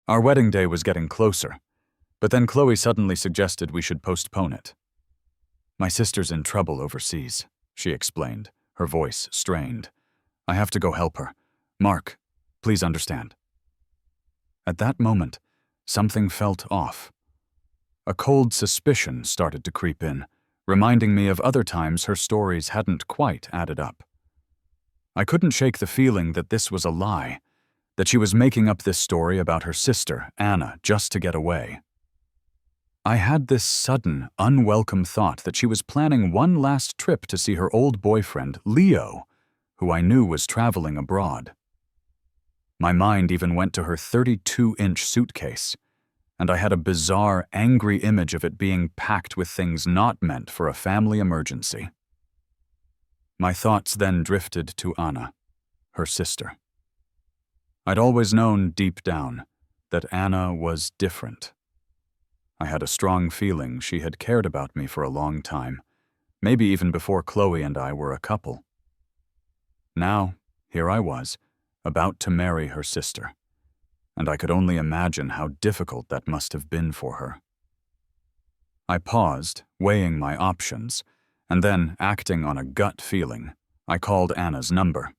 Our wedding day was getting closer, but then Chloe suddenly suggested we should postpone it. "My sister's in trouble overseas," she explained, her voice strained. "I have to go help her. Mark, please understand." At that moment, something felt off. A cold suspicion started to creep in, reminding me of other times her stories hadn't quite added up. I couldn't shake the feeling that this was a lie, that she was making up this story about her sister, Anna, just to get away. I had this sudden, unwelcome thought that she was planning one last trip to see her old boyfriend, Leo, who I knew was traveling abroad. My mind even went to her 32-inch suitcase, and I had a bizarre, angry image of it being packed with things not meant for a family emergency. My thoughts then drifted to Anna, her sister. I'd always known deep down that Anna was different. I had a strong feeling she had cared about me for a long time, maybe even before Chloe and I were a couple. Now, here I was, about to marry her sister, and I could only imagine how difficult that must have been for her. I paused, weighing my options, and then, acting on a gut feeling, I called Anna's number.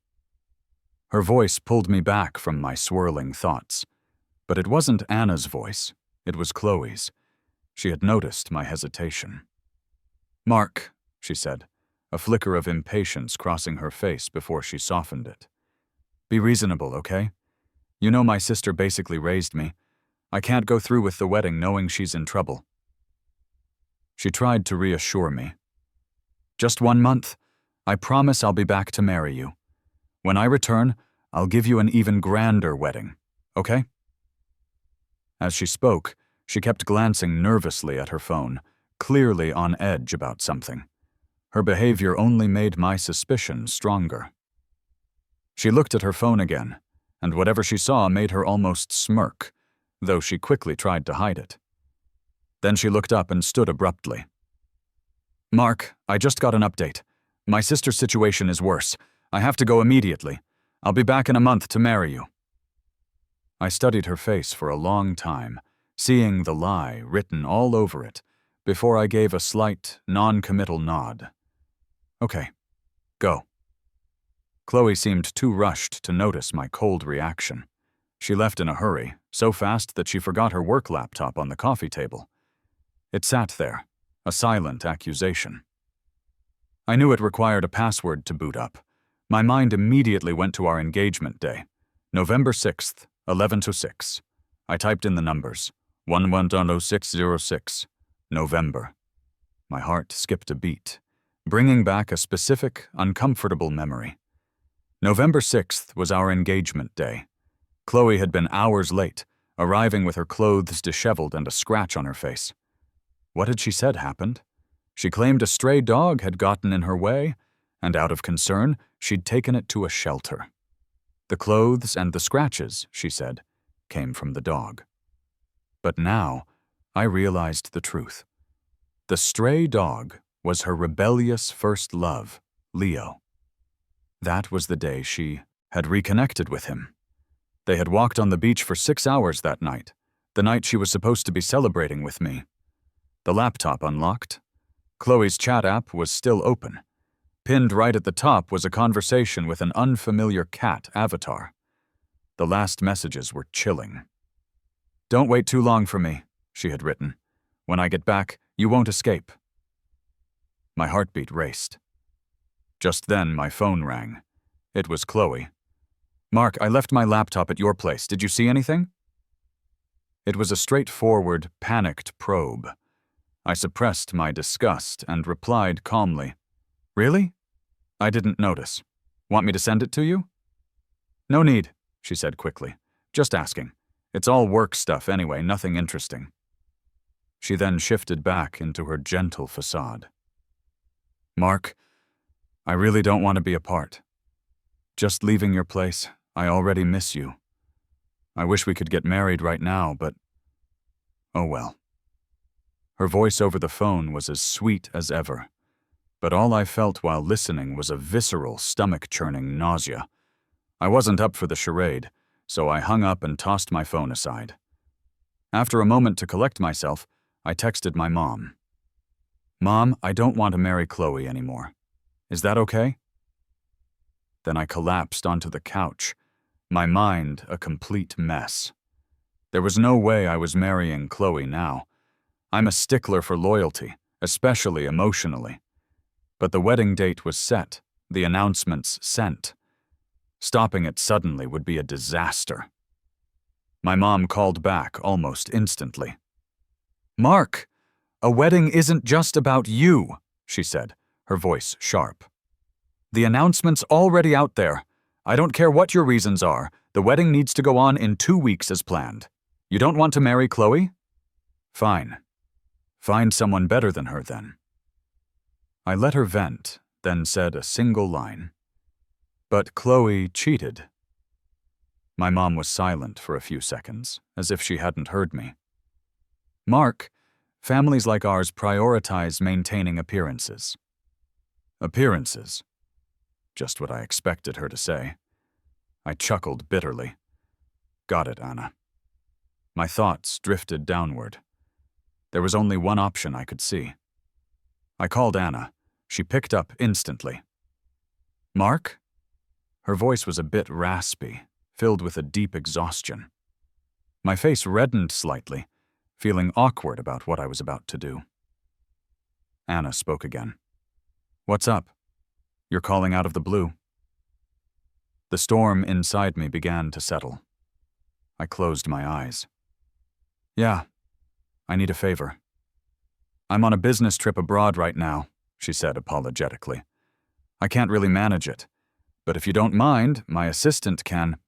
Her voice pulled me back from my swirling thoughts, but it wasn't Anna's voice, it was Chloe's. She had noticed my hesitation. "Mark," she said, a flicker of impatience crossing her face before she softened it. "Be reasonable, okay? You know my sister basically raised me. I can't go through with the wedding knowing she's in trouble." She tried to reassure me. "Just 1 month. I promise I'll be back to marry you. When I return, I'll give you an even grander wedding, okay?" As she spoke, she kept glancing nervously at her phone, clearly on edge about something. Her behavior only made my suspicion stronger. She looked at her phone again, and whatever she saw made her almost smirk, though she quickly tried to hide it. Then she looked up and stood abruptly. "Mark, I just got an update. My sister's situation is worse. I have to go immediately. I'll be back in a month to marry you." I studied her face for a long time, seeing the lie written all over it, before I gave a slight, non-committal nod. "Okay, go." Chloe seemed too rushed to notice my cold reaction. She left in a hurry, so fast that she forgot her work laptop on the coffee table. It sat there, a silent accusation. I knew it required a password to boot up. My mind immediately went to our engagement day, November 6th, 11 to 6. I typed in the numbers, 110606, November. My heart skipped a beat, bringing back a specific, uncomfortable memory. November 6th was our engagement day. Chloe had been hours late, arriving with her clothes disheveled and a scratch on her face. What had she said happened? She claimed a stray dog had gotten in her way, and out of concern, she'd taken it to a shelter. The clothes and the scratches, she said, came from the dog. But now, I realized the truth. The stray dog was her rebellious first love, Leo. That was the day she had reconnected with him. They had walked on the beach for 6 hours that night, the night she was supposed to be celebrating with me. The laptop unlocked. Chloe's chat app was still open. Pinned right at the top was a conversation with an unfamiliar cat avatar. The last messages were chilling. "Don't wait too long for me," she had written. "When I get back, you won't escape." My heartbeat raced. Just then, my phone rang. It was Chloe. "Mark, I left my laptop at your place. Did you see anything?" It was a straightforward, panicked probe. I suppressed my disgust and replied calmly, "Really? I didn't notice. Want me to send it to you?" "No need," she said quickly. "Just asking. It's all work stuff anyway, nothing interesting." She then shifted back into her gentle facade. "Mark, I really don't want to be apart. Just leaving your place, I already miss you. I wish we could get married right now, but oh well." Her voice over the phone was as sweet as ever, but all I felt while listening was a visceral, stomach-churning nausea. I wasn't up for the charade, so I hung up and tossed my phone aside. After a moment to collect myself, I texted my mom. "Mom, I don't want to marry Chloe anymore. Is that okay?" Then I collapsed onto the couch, my mind a complete mess. There was no way I was marrying Chloe now. I'm a stickler for loyalty, especially emotionally. But the wedding date was set, the announcements sent. Stopping it suddenly would be a disaster. My mom called back almost instantly. "Mark, a wedding isn't just about you," she said, her voice sharp. "The announcement's already out there. I don't care what your reasons are. The wedding needs to go on in 2 weeks as planned. You don't want to marry Chloe? Fine. Find someone better than her then." I let her vent, then said a single line. "But Chloe cheated." My mom was silent for a few seconds, as if she hadn't heard me. "Mark, families like ours prioritize maintaining appearances." Appearances? Just what I expected her to say. I chuckled bitterly. Got it, Anna. My thoughts drifted downward. There was only one option I could see. I called Anna. She picked up instantly. "Mark?" Her voice was a bit raspy, filled with a deep exhaustion. My face reddened slightly, feeling awkward about what I was about to do. Anna spoke again. "What's up? You're calling out of the blue." The storm inside me began to settle. I closed my eyes. "Yeah, I need a favor." "I'm on a business trip abroad right now," she said apologetically. "I can't really manage it, but if you don't mind, my assistant can."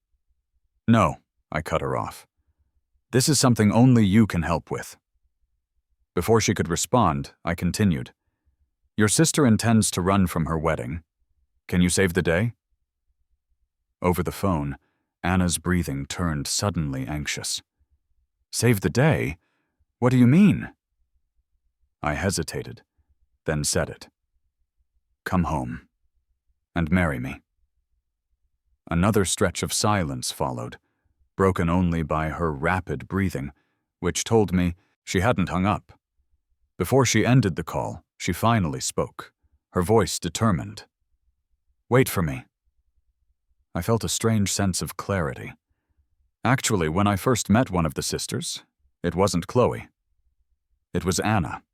"No," I cut her off. "This is something only you can help with." Before she could respond, I continued. "Your sister intends to run from her wedding. Can you save the day?" Over the phone, Anna's breathing turned suddenly anxious. "Save the day? What do you mean?" I hesitated, then said it. "Come home and marry me." Another stretch of silence followed, broken only by her rapid breathing, which told me she hadn't hung up. Before she ended the call, she finally spoke, her voice determined. "Wait for me." I felt a strange sense of clarity. Actually, when I first met one of the sisters, it wasn't Chloe. It was Anna.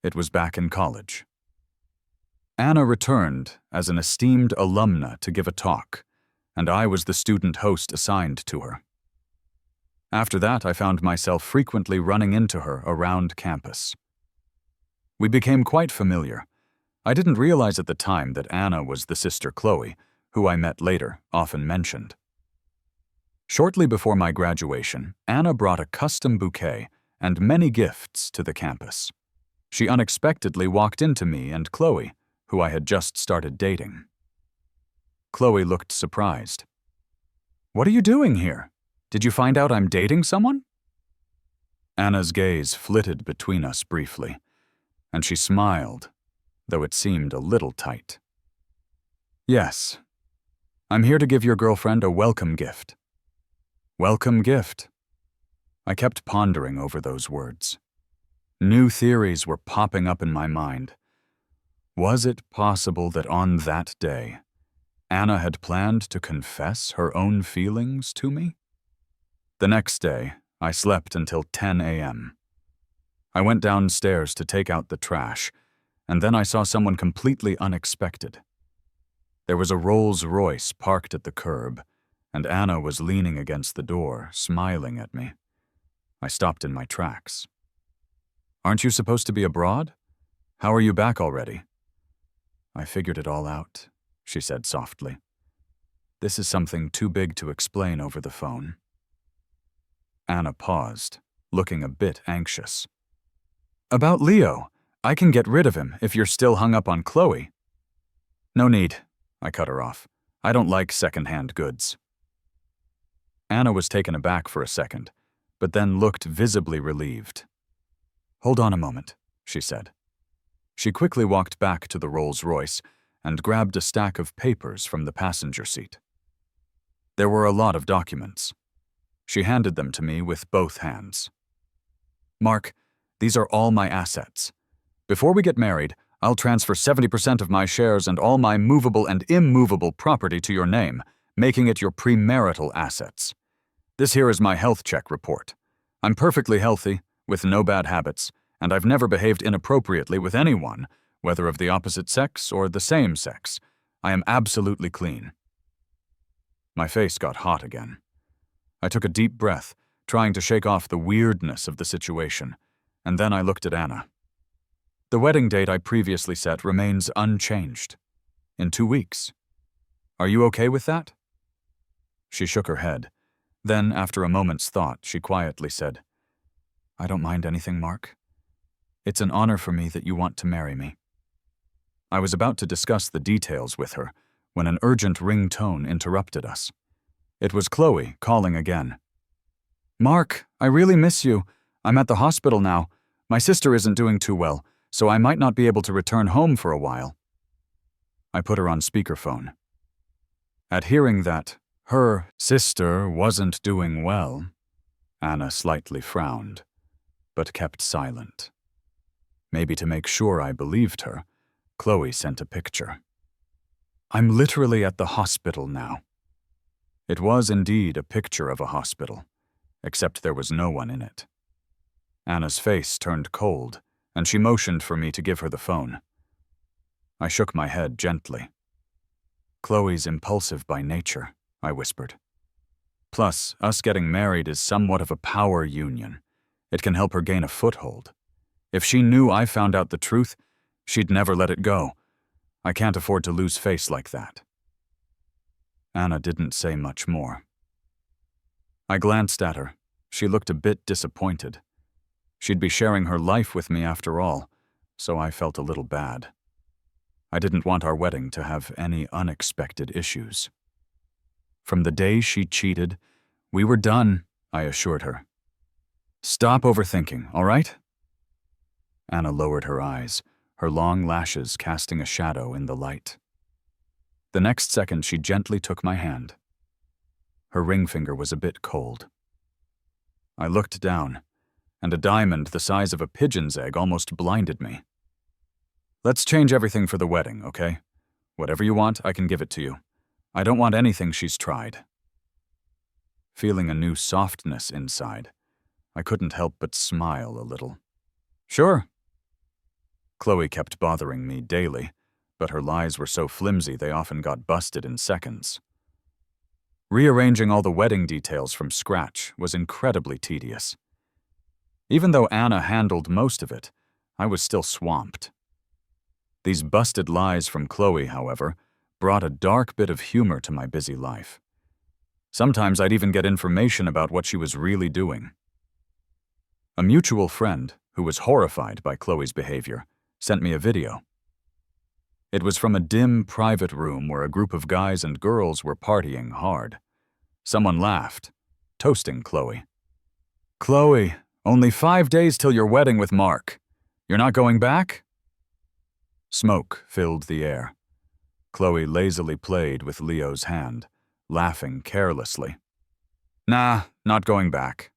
It was back in college. Anna returned as an esteemed alumna to give a talk, and I was the student host assigned to her. After that, I found myself frequently running into her around campus. We became quite familiar. I didn't realize at the time that Anna was the sister Chloe, who I met later, often mentioned. Shortly before my graduation, Anna brought a custom bouquet and many gifts to the campus. She unexpectedly walked into me and Chloe, who I had just started dating. Chloe looked surprised. "What are you doing here? Did you find out I'm dating someone?" Anna's gaze flitted between us briefly, and she smiled, though it seemed a little tight. "Yes. I'm here to give your girlfriend a welcome gift." Welcome gift. I kept pondering over those words. New theories were popping up in my mind. Was it possible that on that day, Anna had planned to confess her own feelings to me? The next day, I slept until 10 a.m. I went downstairs to take out the trash, and then I saw someone completely unexpected. There was a Rolls-Royce parked at the curb, and Anna was leaning against the door, smiling at me. I stopped in my tracks. "Aren't you supposed to be abroad? How are you back already?" "I figured it all out," she said softly. "This is something too big to explain over the phone." Anna paused, looking a bit anxious. "About Leo, I can get rid of him if you're still hung up on Chloe." "No need," I cut her off. "I don't like second-hand goods." Anna was taken aback for a second, but then looked visibly relieved. "Hold on a moment," she said. She quickly walked back to the Rolls-Royce and grabbed a stack of papers from the passenger seat. There were a lot of documents. She handed them to me with both hands. Mark, these are all my assets. Before we get married, I'll transfer 70% of my shares and all my movable and immovable property to your name, making it your premarital assets. This here is my health check report. I'm perfectly healthy, with no bad habits, and I've never behaved inappropriately with anyone, whether of the opposite sex or the same sex. I am absolutely clean. My face got hot again. I took a deep breath, trying to shake off the weirdness of the situation, and then I looked at Anna. The wedding date I previously set remains unchanged. In 2 weeks. Are you okay with that? She shook her head. Then, after a moment's thought, she quietly said, I don't mind anything, Mark. It's an honor for me that you want to marry me. I was about to discuss the details with her when an urgent ringtone interrupted us. It was Chloe calling again. Mark, I really miss you. I'm at the hospital now. My sister isn't doing too well, so I might not be able to return home for a while. I put her on speakerphone. At hearing that her sister wasn't doing well, Anna slightly frowned, but kept silent. Maybe to make sure I believed her, Chloe sent a picture. I'm literally at the hospital now. It was indeed a picture of a hospital, except there was no one in it. Anna's face turned cold, and she motioned for me to give her the phone. I shook my head gently. Chloe's impulsive by nature, I whispered. Plus, us getting married is somewhat of a power union. It can help her gain a foothold. If she knew I found out the truth, she'd never let it go. I can't afford to lose face like that. Anna didn't say much more. I glanced at her. She looked a bit disappointed. She'd be sharing her life with me after all, so I felt a little bad. I didn't want our wedding to have any unexpected issues. From the day she cheated, we were done, I assured her. Stop overthinking, all right? Anna lowered her eyes, her long lashes casting a shadow in the light. The next second, she gently took my hand. Her ring finger was a bit cold. I looked down, and a diamond the size of a pigeon's egg almost blinded me. Let's change everything for the wedding, okay? Whatever you want, I can give it to you. I don't want anything she's tried. Feeling a new softness inside, I couldn't help but smile a little. Sure. Chloe kept bothering me daily, but her lies were so flimsy they often got busted in seconds. Rearranging all the wedding details from scratch was incredibly tedious. Even though Anna handled most of it, I was still swamped. These busted lies from Chloe, however, brought a dark bit of humor to my busy life. Sometimes I'd even get information about what she was really doing. A mutual friend, who was horrified by Chloe's behavior, sent me a video. It was from a dim, private room where a group of guys and girls were partying hard. Someone laughed, toasting Chloe. Chloe, only 5 days till your wedding with Mark. You're not going back? Smoke filled the air. Chloe lazily played with Leo's hand, laughing carelessly. Nah, not going back.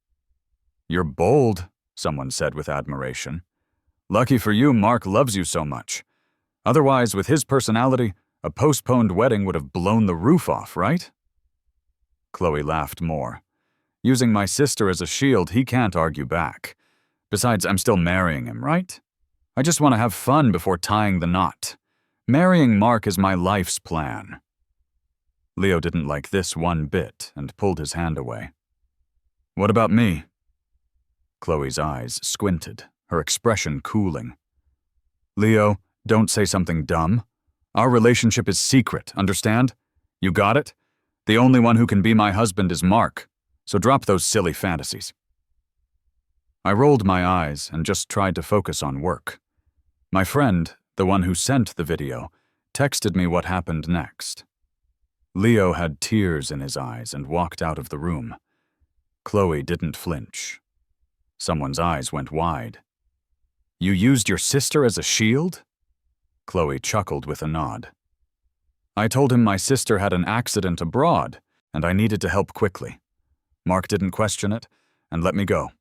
You're bold, someone said with admiration. Lucky for you, Mark loves you so much. Otherwise, with his personality, a postponed wedding would have blown the roof off, right? Chloe laughed more. Using my sister as a shield, he can't argue back. Besides, I'm still marrying him, right? I just want to have fun before tying the knot. Marrying Mark is my life's plan. Leo didn't like this one bit and pulled his hand away. What about me? Chloe's eyes squinted, her expression cooling. Leo, don't say something dumb. Our relationship is secret, understand? You got it? The only one who can be my husband is Mark, so drop those silly fantasies. I rolled my eyes and just tried to focus on work. My friend, the one who sent the video, texted me what happened next. Leo had tears in his eyes and walked out of the room. Chloe didn't flinch. Someone's eyes went wide. You used your sister as a shield? Chloe chuckled with a nod. I told him my sister had an accident abroad, and I needed to help quickly. Mark didn't question it and let me go.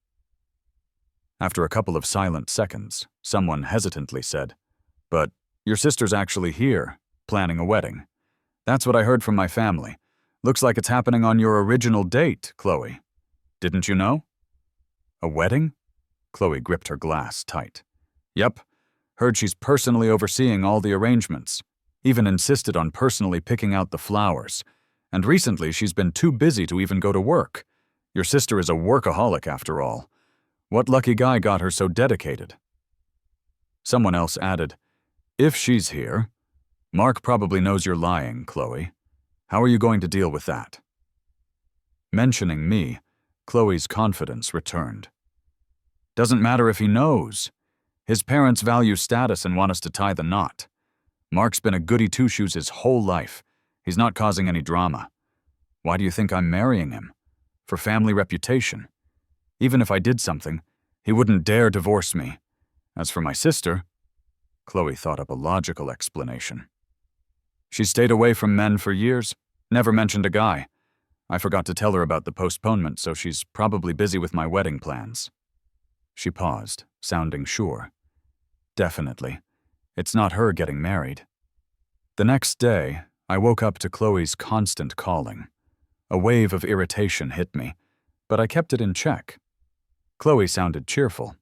After a couple of silent seconds, someone hesitantly said, "But your sister's actually here, planning a wedding. That's what I heard from my family. Looks like it's happening on your original date, Chloe. Didn't you know?" "A wedding?" Chloe gripped her glass tight. "Yep. Heard she's personally overseeing all the arrangements. Even insisted on personally picking out the flowers. And recently she's been too busy to even go to work. Your sister is a workaholic after all. What lucky guy got her so dedicated?" Someone else added, "If she's here, Mark probably knows you're lying, Chloe. How are you going to deal with that?" Mentioning me, Chloe's confidence returned. "Doesn't matter if he knows. His parents value status and want us to tie the knot. Mark's been a goody two-shoes his whole life. He's not causing any drama. Why do you think I'm marrying him? For family reputation. Even if I did something, he wouldn't dare divorce me. As for my sister," Chloe thought up a logical explanation. "She stayed away from men for years, never mentioned a guy. I forgot to tell her about the postponement, so she's probably busy with my wedding plans." She paused, sounding sure. "Definitely. It's not her getting married." The next day, I woke up to Chloe's constant calling. A wave of irritation hit me, but I kept it in check. Chloe sounded cheerful.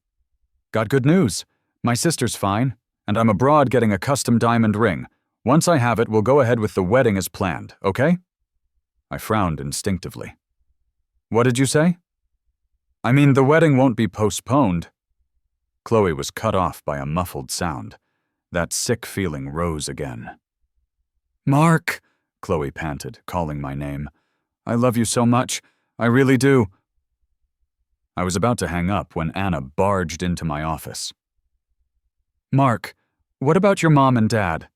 "Got good news. My sister's fine, and I'm abroad getting a custom diamond ring. Once I have it, we'll go ahead with the wedding as planned, okay?" I frowned instinctively. "What did you say?" "I mean, the wedding won't be postponed." Chloe was cut off by a muffled sound. That sick feeling rose again. "Mark," Chloe panted, calling my name. "I love you so much. I really do." I was about to hang up when Anna barged into my office. "Mark, what about your mom and dad?"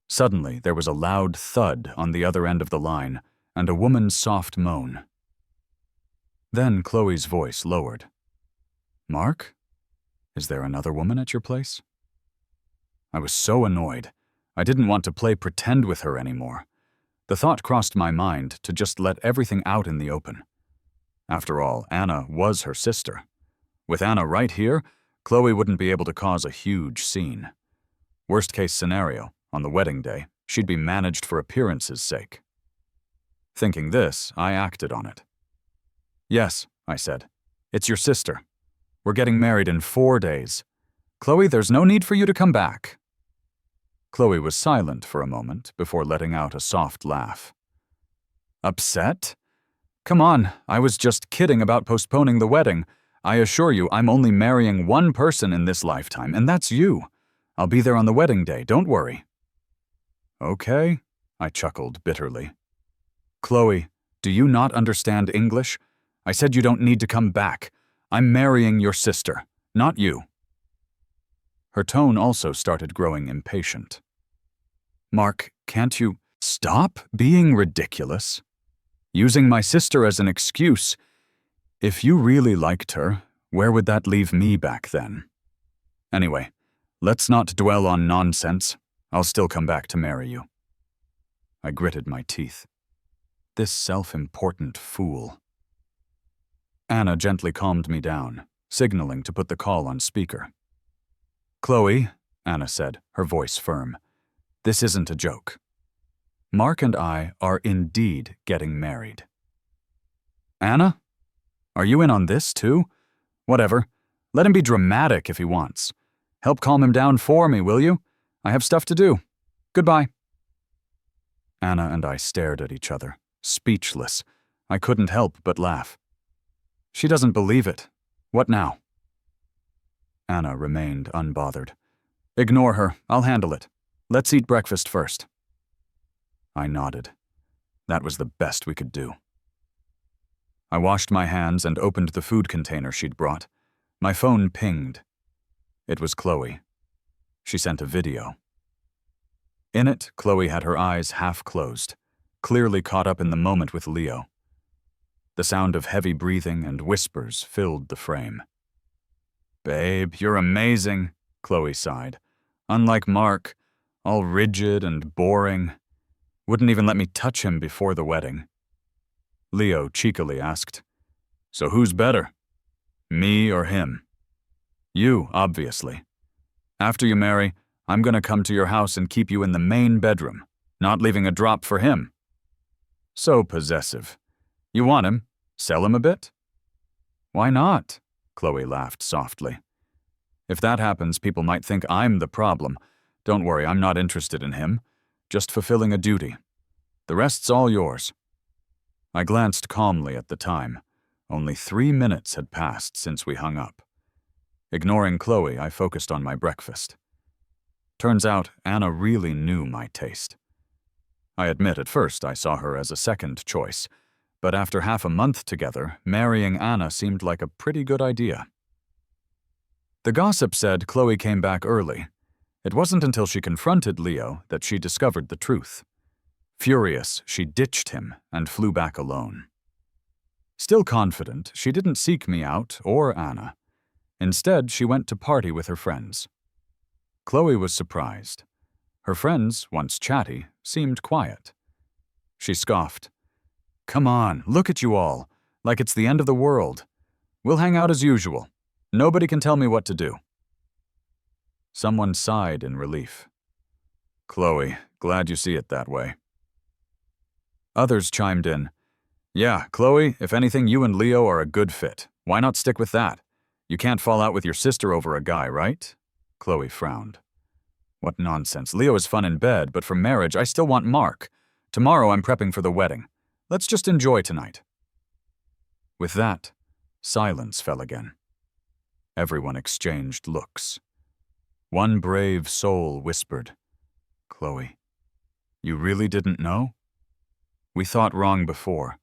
Suddenly, there was a loud thud on the other end of the line and a woman's soft moan. Then Chloe's voice lowered. "Mark? Is there another woman at your place?" I was so annoyed. I didn't want to play pretend with her anymore. The thought crossed my mind to just let everything out in the open. After all, Anna was her sister. With Anna right here, Chloe wouldn't be able to cause a huge scene. Worst case scenario, on the wedding day, she'd be managed for appearances' sake. Thinking this, I acted on it. "Yes," I said. "It's your sister. We're getting married in 4 days. Chloe, there's no need for you to come back." Chloe was silent for a moment before letting out a soft laugh. "Upset? Come on, I was just kidding about postponing the wedding. I assure you, I'm only marrying one person in this lifetime, and that's you. I'll be there on the wedding day, don't worry." "Okay," I chuckled bitterly. "Chloe, do you not understand English? I said you don't need to come back. I'm marrying your sister, not you." Her tone also started growing impatient. "Mark, can't you stop being ridiculous? Using my sister as an excuse. If you really liked her, where would that leave me back then? Anyway, let's not dwell on nonsense. I'll still come back to marry you." I gritted my teeth. This self-important fool. Anna gently calmed me down, signaling to put the call on speaker. "Chloe," Anna said, her voice firm, "this isn't a joke. Mark and I are indeed getting married." "Anna? Are you in on this, too? Whatever. Let him be dramatic if he wants. Help calm him down for me, will you? I have stuff to do. Goodbye." Anna and I stared at each other, speechless. I couldn't help but laugh. "She doesn't believe it. What now?" Anna remained unbothered. "Ignore her. I'll handle it. Let's eat breakfast first." I nodded. That was the best we could do. I washed my hands and opened the food container she'd brought. My phone pinged. It was Chloe. She sent a video. In it, Chloe had her eyes half closed, clearly caught up in the moment with Leo. The sound of heavy breathing and whispers filled the frame. "Babe, you're amazing," Chloe sighed. "Unlike Mark, all rigid and boring. Wouldn't even let me touch him before the wedding." Leo cheekily asked. So who's better? Me or him? You, obviously. After you marry, I'm gonna come to your house and keep you in the main bedroom, not leaving a drop for him. So possessive. You want him? Sell him a bit? Why not? Chloe laughed softly. If that happens, people might think I'm the problem. Don't worry, I'm not interested in him. Just fulfilling a duty. The rest's all yours. I glanced calmly at the time. Only 3 minutes had passed since we hung up. Ignoring Chloe, I focused on my breakfast. Turns out, Anna really knew my taste. I admit at first I saw her as a second choice, but after half a month together, marrying Anna seemed like a pretty good idea. The gossip said Chloe came back early. It wasn't until she confronted Leo that she discovered the truth. Furious, she ditched him and flew back alone. Still confident, she didn't seek me out or Anna. Instead, she went to party with her friends. Chloe was surprised. Her friends, once chatty, seemed quiet. She scoffed. Come on, look at you all, like it's the end of the world. We'll hang out as usual. Nobody can tell me what to do. Someone sighed in relief. Chloe, glad you see it that way. Others chimed in. Yeah, Chloe, if anything, you and Leo are a good fit. Why not stick with that? You can't fall out with your sister over a guy, right? Chloe frowned. What nonsense. Leo is fun in bed, but for marriage, I still want Mark. Tomorrow I'm prepping for the wedding. Let's just enjoy tonight. With that, silence fell again. Everyone exchanged looks. One brave soul whispered, Chloe, you really didn't know? We thought wrong before.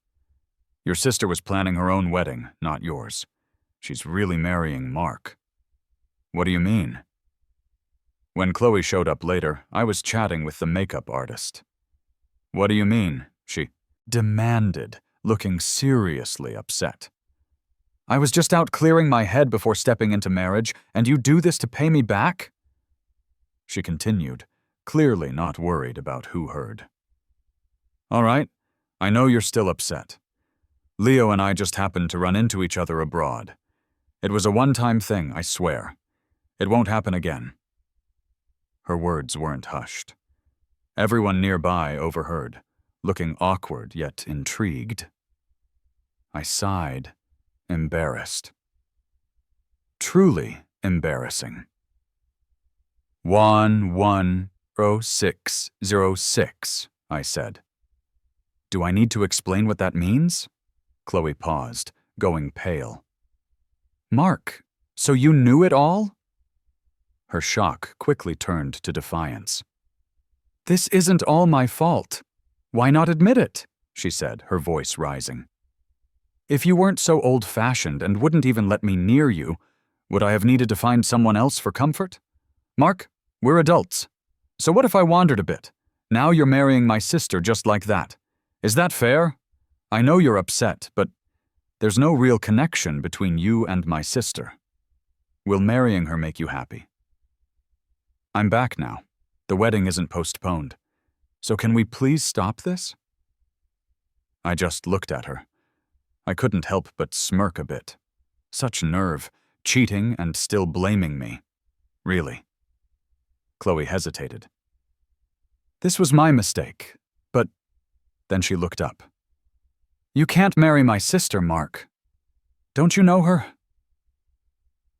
Your sister was planning her own wedding, not yours. She's really marrying Mark. What do you mean? When Chloe showed up later, I was chatting with the makeup artist. What do you mean? She demanded, looking seriously upset. I was just out clearing my head before stepping into marriage, and you do this to pay me back? She continued, clearly not worried about who heard. All right, I know you're still upset. Leo and I just happened to run into each other abroad. It was a one-time thing, I swear. It won't happen again. Her words weren't hushed. Everyone nearby overheard, looking awkward yet intrigued. I sighed, embarrassed. Truly embarrassing. 110606, I said. Do I need to explain what that means? Chloe paused, going pale. Mark, so you knew it all? Her shock quickly turned to defiance. This isn't all my fault. Why not admit it? She said, her voice rising. If you weren't so old-fashioned and wouldn't even let me near you, would I have needed to find someone else for comfort? Mark, we're adults. So what if I wandered a bit? Now you're marrying my sister just like that. Is that fair? I know you're upset, but there's no real connection between you and my sister. Will marrying her make you happy? I'm back now. The wedding isn't postponed. So can we please stop this? I just looked at her. I couldn't help but smirk a bit. Such nerve, cheating and still blaming me. Really. Chloe hesitated. This was my mistake, but then she looked up. You can't marry my sister, Mark. Don't you know her?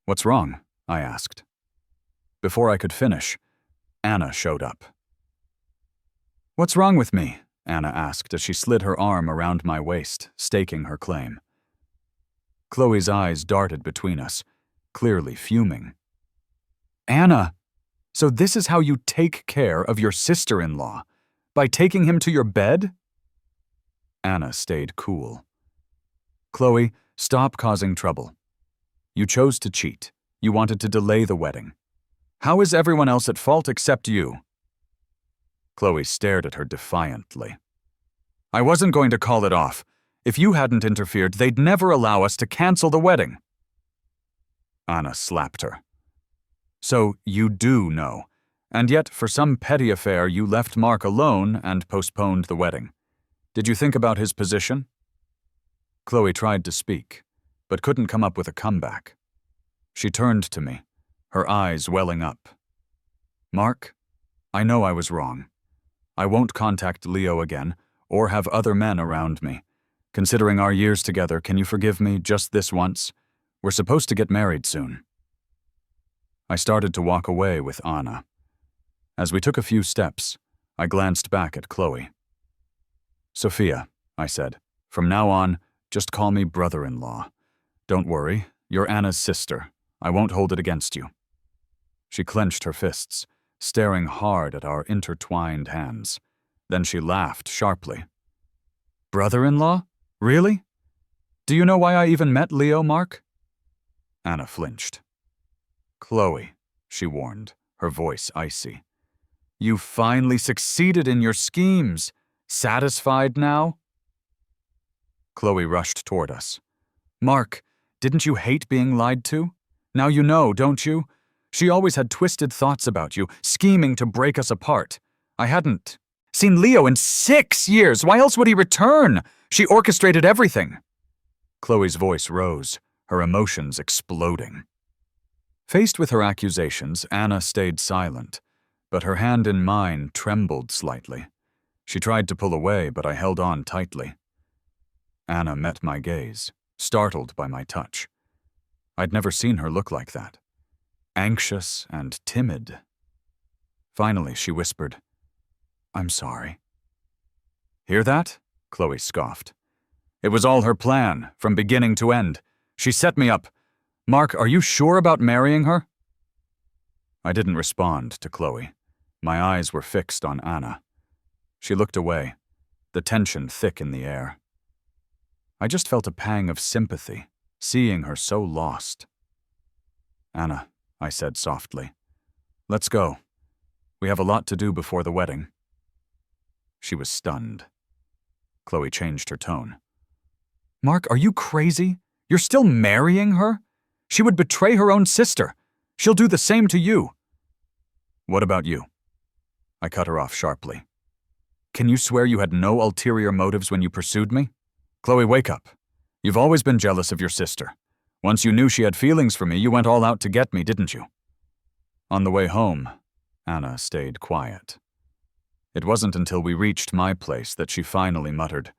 What's wrong? I asked. Before I could finish, Anna showed up. What's wrong with me? Anna asked as she slid her arm around my waist, staking her claim. Chloe's eyes darted between us, clearly fuming. Anna, so this is how you take care of your sister-in-law? By taking him to your bed? Anna stayed cool. Chloe, stop causing trouble. You chose to cheat. You wanted to delay the wedding. How is everyone else at fault except you? Chloe stared at her defiantly. I wasn't going to call it off. If you hadn't interfered, they'd never allow us to cancel the wedding. Anna slapped her. So you do know, and yet for some petty affair you left Mark alone and postponed the wedding. Did you think about his position? Chloe tried to speak, but couldn't come up with a comeback. She turned to me, her eyes welling up. Mark, I know I was wrong. I won't contact Leo again, or have other men around me. Considering our years together, can you forgive me just this once? We're supposed to get married soon. I started to walk away with Anna. As we took a few steps, I glanced back at Chloe. Sophia, I said, from now on, just call me brother-in-law. Don't worry, you're Anna's sister. I won't hold it against you. She clenched her fists, staring hard at our intertwined hands. Then she laughed sharply. Brother-in-law? Really? Do you know why I even met Leo, Mark? Anna flinched. Chloe, she warned, her voice icy. You finally succeeded in your schemes. Satisfied now? Chloe rushed toward us. Mark, didn't you hate being lied to? Now you know, don't you? She always had twisted thoughts about you, scheming to break us apart. I hadn't seen Leo in 6 years. Why else would he return? She orchestrated everything. Chloe's voice rose, her emotions exploding. Faced with her accusations, Anna stayed silent, but her hand in mine trembled slightly. She tried to pull away, but I held on tightly. Anna met my gaze, startled by my touch. I'd never seen her look like that. Anxious and timid. Finally, she whispered, I'm sorry. Hear that? Chloe scoffed. It was all her plan, from beginning to end. She set me up. Mark, are you sure about marrying her? I didn't respond to Chloe. My eyes were fixed on Anna. She looked away, the tension thick in the air. I just felt a pang of sympathy, seeing her so lost. Anna, I said softly, let's go. We have a lot to do before the wedding. She was stunned. Chloe changed her tone. Mark, are you crazy? You're still marrying her? She would betray her own sister. She'll do the same to you. What about you? I cut her off sharply. Can you swear you had no ulterior motives when you pursued me? Chloe, wake up. You've always been jealous of your sister. Once you knew she had feelings for me, you went all out to get me, didn't you? On the way home, Anna stayed quiet. It wasn't until we reached my place that she finally muttered,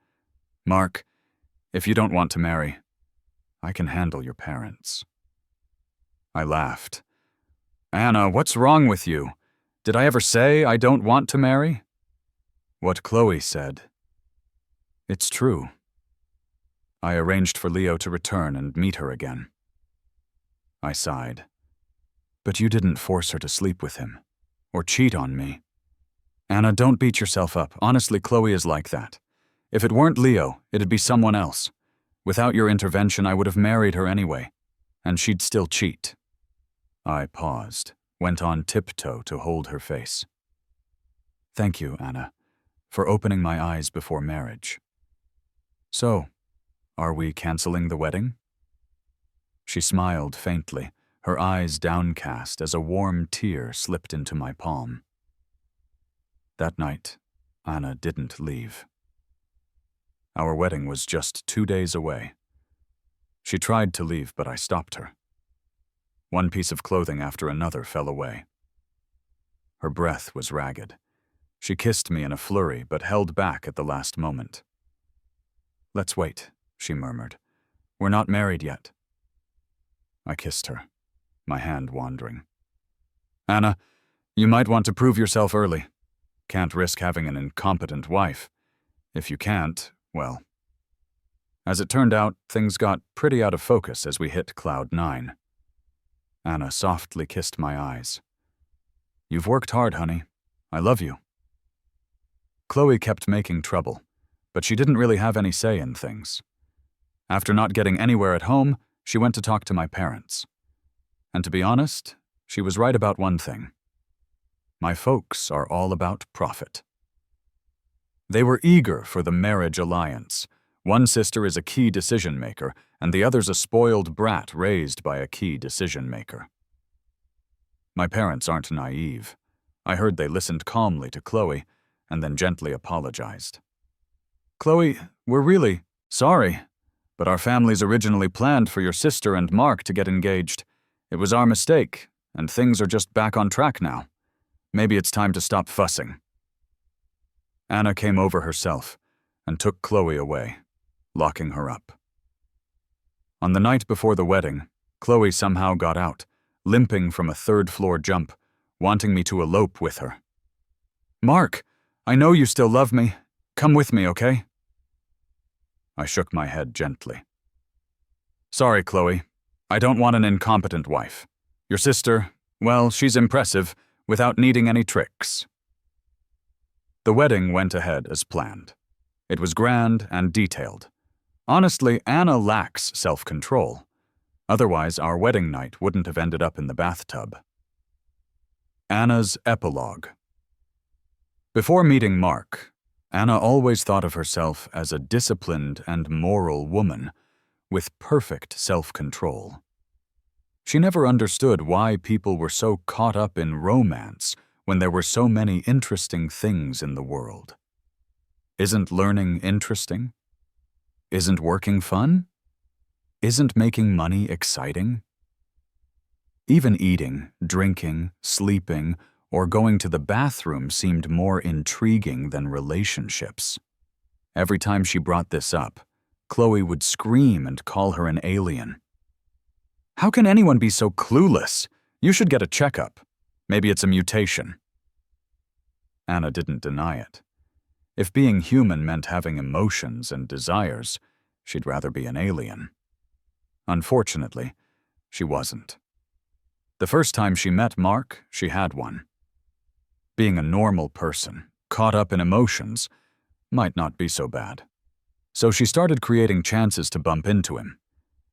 Mark, if you don't want to marry, I can handle your parents. I laughed. Anna, what's wrong with you? Did I ever say I don't want to marry? What Chloe said. It's true. I arranged for Leo to return and meet her again. I sighed. But you didn't force her to sleep with him, or cheat on me. Anna, don't beat yourself up. Honestly, Chloe is like that. If it weren't Leo, it'd be someone else. Without your intervention, I would have married her anyway, and she'd still cheat. I paused, went on tiptoe to hold her face. Thank you, Anna, for opening my eyes before marriage. So, are we canceling the wedding? She smiled faintly, her eyes downcast as a warm tear slipped into my palm. That night, Anna didn't leave. Our wedding was just 2 days away. She tried to leave, but I stopped her. One piece of clothing after another fell away. Her breath was ragged. She kissed me in a flurry, but held back at the last moment. Let's wait, she murmured. We're not married yet. I kissed her, my hand wandering. Anna, you might want to prove yourself early. Can't risk having an incompetent wife. If you can't, well. As it turned out, things got pretty out of focus as we hit cloud 9. Anna softly kissed my eyes. You've worked hard, honey. I love you. Chloe kept making trouble, but she didn't really have any say in things. After not getting anywhere at home, she went to talk to my parents. And to be honest, she was right about one thing. My folks are all about profit. They were eager for the marriage alliance. One sister is a key decision-maker, and the other's a spoiled brat raised by a key decision-maker. My parents aren't naive. I heard they listened calmly to Chloe, and then gently apologized. Chloe, we're really sorry. But our families originally planned for your sister and Mark to get engaged. It was our mistake, and things are just back on track now. Maybe it's time to stop fussing." Anna came over herself and took Chloe away, locking her up. On the night before the wedding, Chloe somehow got out, limping from a third-floor jump, wanting me to elope with her. "Mark, I know you still love me. Come with me, okay?" I shook my head gently. "Sorry, Chloe. I don't want an incompetent wife. Your sister, well, she's impressive, without needing any tricks." The wedding went ahead as planned. It was grand and detailed. Honestly, Anna lacks self-control. Otherwise, our wedding night wouldn't have ended up in the bathtub. Anna's epilogue. Before meeting Mark, Anna always thought of herself as a disciplined and moral woman with perfect self-control. She never understood why people were so caught up in romance when there were so many interesting things in the world. Isn't learning interesting? Isn't working fun? Isn't making money exciting? Even eating, drinking, sleeping, or going to the bathroom seemed more intriguing than relationships. Every time she brought this up, Chloe would scream and call her an alien. "How can anyone be so clueless? You should get a checkup. Maybe it's a mutation." Anna didn't deny it. If being human meant having emotions and desires, she'd rather be an alien. Unfortunately, she wasn't. The first time she met Mark, she had one. Being a normal person, caught up in emotions, might not be so bad. So she started creating chances to bump into him.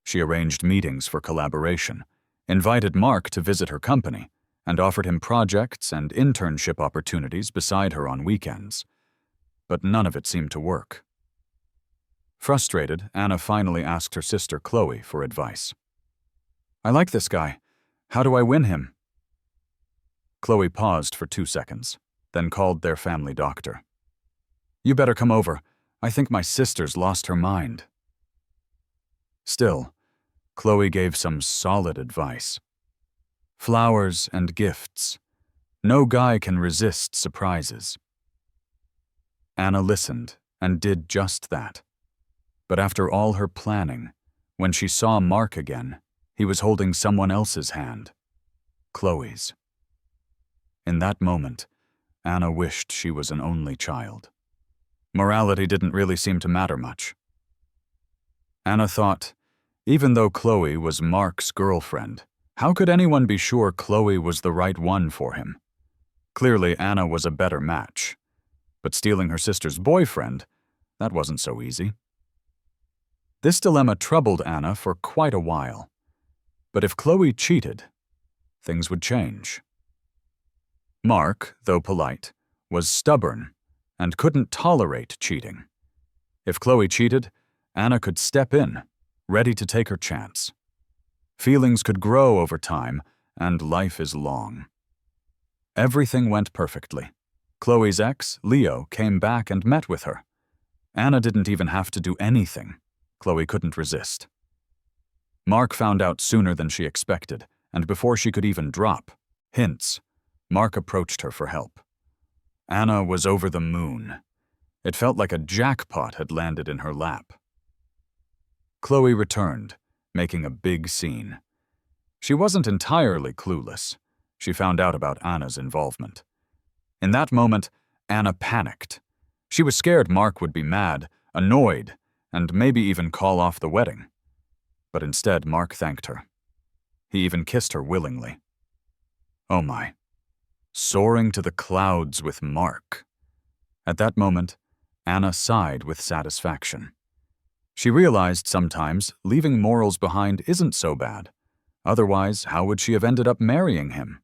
She arranged meetings for collaboration, invited Mark to visit her company, and offered him projects and internship opportunities beside her on weekends. But none of it seemed to work. Frustrated, Anna finally asked her sister Chloe for advice. "I like this guy. How do I win him?" Chloe paused for 2 seconds, then called their family doctor. "You better come over. I think my sister's lost her mind." Still, Chloe gave some solid advice. Flowers and gifts. No guy can resist surprises. Anna listened and did just that. But after all her planning, when she saw Mark again, he was holding someone else's hand. Chloe's. In that moment, Anna wished she was an only child. Morality didn't really seem to matter much. Anna thought, even though Chloe was Mark's girlfriend, how could anyone be sure Chloe was the right one for him? Clearly, Anna was a better match. But stealing her sister's boyfriend, that wasn't so easy. This dilemma troubled Anna for quite a while. But if Chloe cheated, things would change. Mark, though polite, was stubborn and couldn't tolerate cheating. If Chloe cheated, Anna could step in, ready to take her chance. Feelings could grow over time, and life is long. Everything went perfectly. Chloe's ex, Leo, came back and met with her. Anna didn't even have to do anything. Chloe couldn't resist. Mark found out sooner than she expected, and before she could even drop hints, Mark approached her for help. Anna was over the moon. It felt like a jackpot had landed in her lap. Chloe returned, making a big scene. She wasn't entirely clueless. She found out about Anna's involvement. In that moment, Anna panicked. She was scared Mark would be mad, annoyed, and maybe even call off the wedding. But instead, Mark thanked her. He even kissed her willingly. Oh my. Soaring to the clouds with Mark. At that moment, Anna sighed with satisfaction. She realized sometimes leaving morals behind isn't so bad. Otherwise, how would she have ended up marrying him?